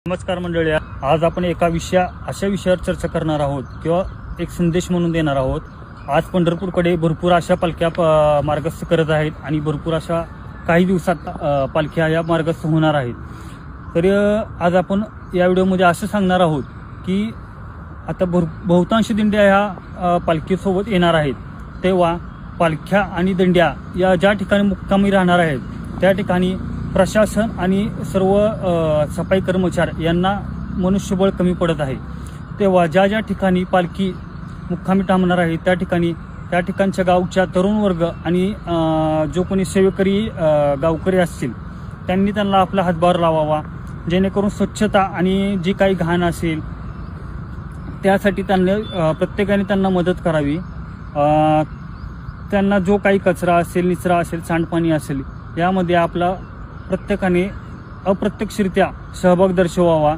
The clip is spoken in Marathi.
नमस्कार मंडळी, आज आपण अशा विषयावर चर्चा करणार आहोत किंवा एक संदेश म्हणून देणार आहोत। आज पंढरपूरकडे भरपूर अशा पालख्या मार्गस्थ करत आहेत आणि भरपूर अशा काही दिवसात पालख्या या मार्गस्थ होणार आहेत। तर आज आपण या व्हिडिओमध्ये असं सांगणार आहोत की आता बहुतांश दिंड्या ह्या पालखीसोबत येणार आहेत, तेव्हा पालख्या आणि दिंड्या या ज्या ठिकाणी मुक्कामी राहणार आहेत त्या ठिकाणी प्रशासन आणि सर्व सफाई कर्मचारी यांना मनुष्यबळ कमी पडत आहे। तेव्हा ज्या ज्या ठिकाणी पालखी मुक्कामी थांबणार आहे त्या ठिकाणच्या गावच्या तरुण वर्ग आणि जो कोणी सेवेकरी गावकरी असतील त्यांनी त्यांना आपला हातभार लावावा, जेणेकरून स्वच्छता आणि जी काही घाण असेल त्यासाठी प्रत्येकाने त्यांना मदत करावी। त्यांना जो काही कचरा असेल, निचरा असेल, सांडपाणी असेल यामध्ये आपला प्रत्येकाने अप्रत्यक्षरित्या सहभाग दर्शवावा